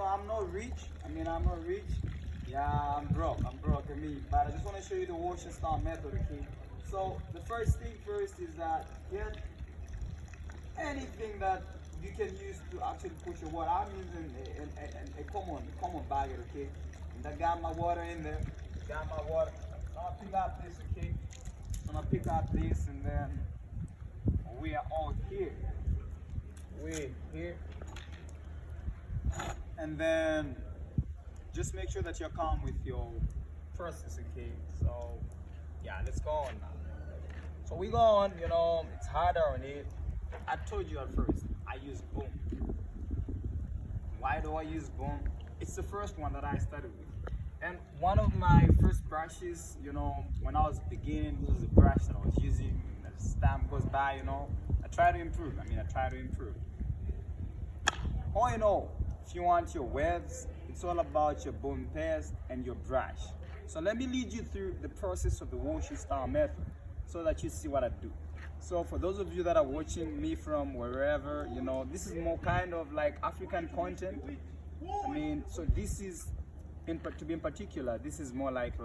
I'm not rich. I'm not rich. Yeah, I'm broke. But I just want to show you the washing style method, okay? So the first thing first is that get anything that you can use to actually put your water. I'm using a common bag, okay? And I got my water in there. Got my water. I'll pick up this, okay? I'm gonna pick up this, and then we are all here. We're here. And then just make sure that you're calm with your process, okay? So yeah, let's go on now. So we go on, it's harder on it. I told you at first, I use Boom. Why do I use Boom? It's the first one that I started with. And one of my first brushes, when I was beginning, this was a brush that I was using. As time goes by, I try to improve. All in all, if you want your waves, it's all about your Boom paste and your brush. So let me lead you through the process of the washing style method so that you see what I do. So for those of you that are watching me from wherever, this is more kind of like African content. So this is, to be in particular, this is more like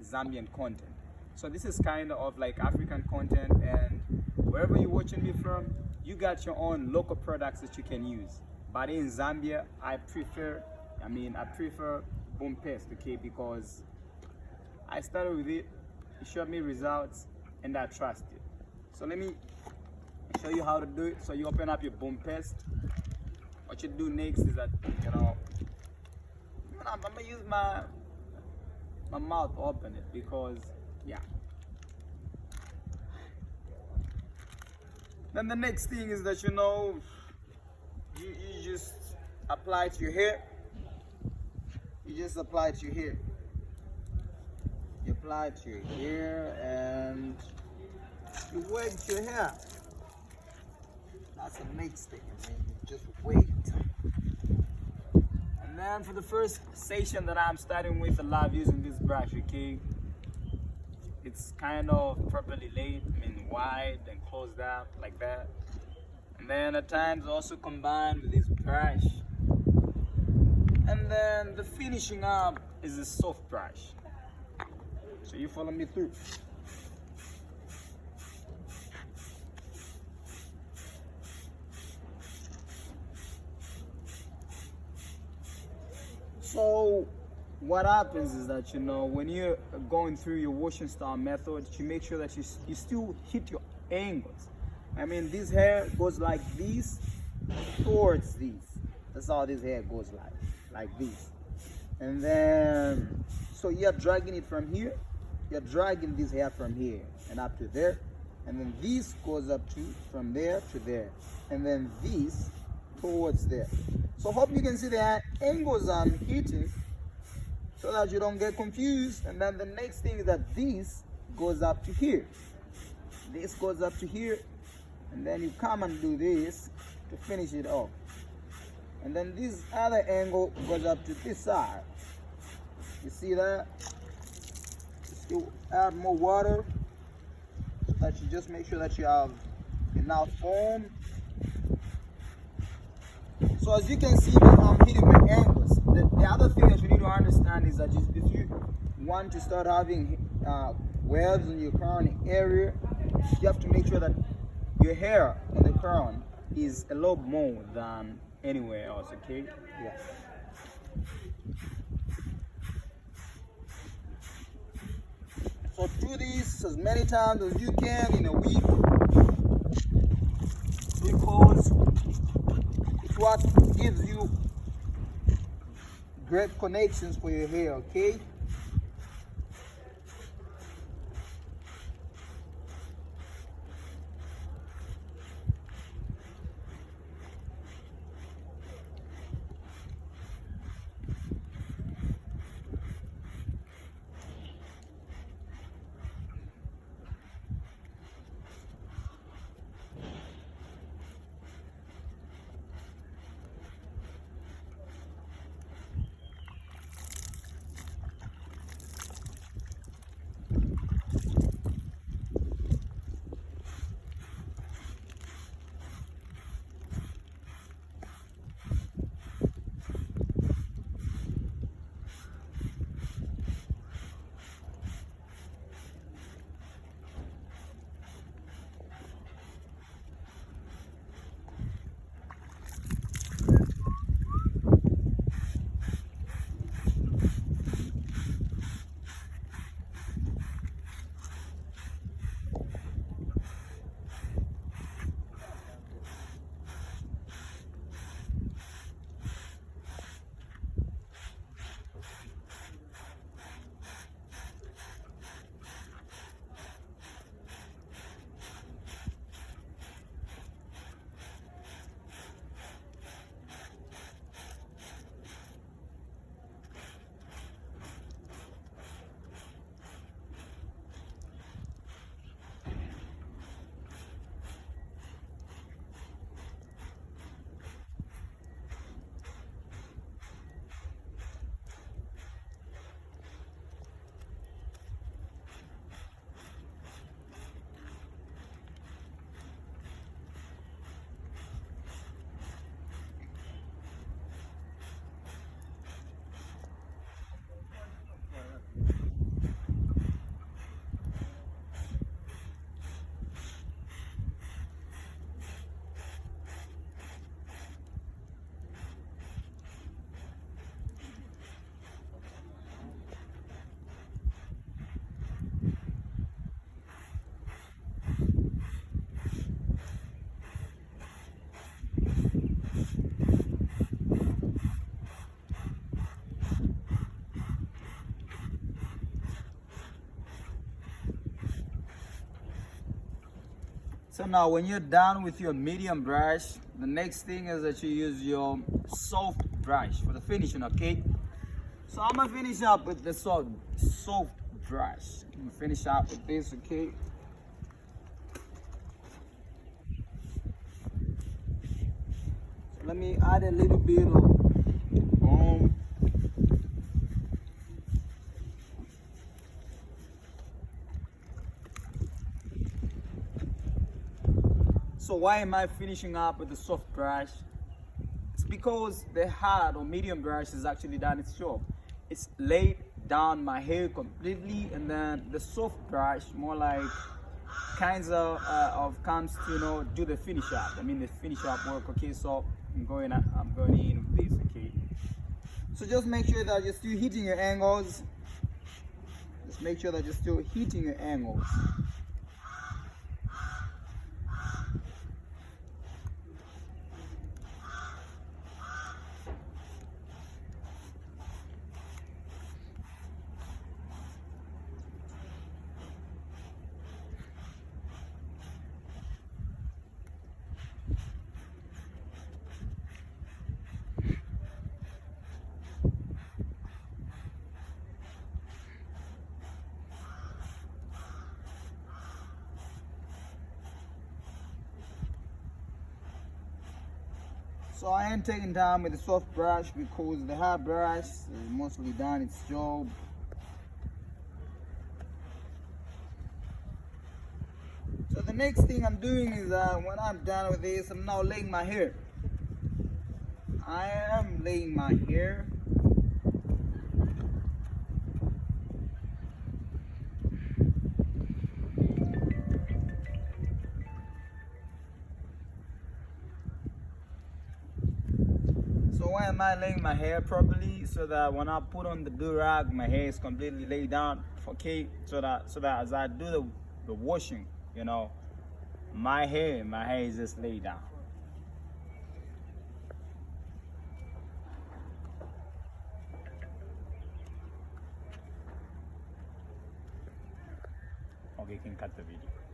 Zambian content. So this is kind of like African content, and wherever you're watching me from, you got your own local products that you can use. But in Zambia, I prefer Boom paste, okay, because I started with it, it showed me results, and I trust it. So let me show you how to do it. So you open up your Boom paste. What you do next is that, I'm gonna use my mouth to open it because, yeah. Then the next thing is that, you just apply it to your hair. You apply it to your hair and you wet your hair. That's the next thing. You just wait. And then for the first session that I'm starting with, I love using this brush, okay? It's kind of properly laid, wide and closed up like that. And then at times also combined with this brush. And then the finishing up is a soft brush. So you follow me through. So what happens is that, when you're going through your washing style method, you make sure that you still hit your angles. This hair goes like this towards this. That's how this hair goes like this. And then, so you're dragging it from here. You're dragging this hair from here and up to there. And then this goes up from there to there. And then this towards there. So hope you can see the angles I'm hitting so that you don't get confused. And then the next thing is that this goes up to here. This goes up to here. And then you come and do this to finish it off. And then this other angle goes up to this side. You see that? You add more water so that you just make sure that you have enough foam. So as you can see, I'm hitting my angles. The other thing that you need to understand is that if you want to start having waves in your crown area, you have to make sure that your hair on the crown is a lot more than anywhere else, okay? Yeah. So do this as many times as you can in a week, because it's what gives you great connections for your hair, okay? So now when you're done with your medium brush, the next thing is that you use your soft brush for the finishing, okay? So I'm gonna finish up with the soft brush. I'm gonna finish up with this, okay? So let me add a little bit of So why am I finishing up with the soft brush? It's because the hard or medium brush has actually done its job. It's laid down my hair completely, and then the soft brush more like kinds of comes to do the finish up. I mean the finish up work. Okay, so I'm going in with this. Okay, so just make sure that you're still hitting your angles. Just make sure that you're still hitting your angles. So I am taking time with the soft brush because the hard brush is mostly done its job. So the next thing I'm doing is when I'm done with this, I'm now laying my hair. I am laying my hair. So why am I laying my hair properly? So that when I put on the do-rag, my hair is completely laid down. Okay, so that as I do the washing, my hair is just laid down. Okay, you can cut the video.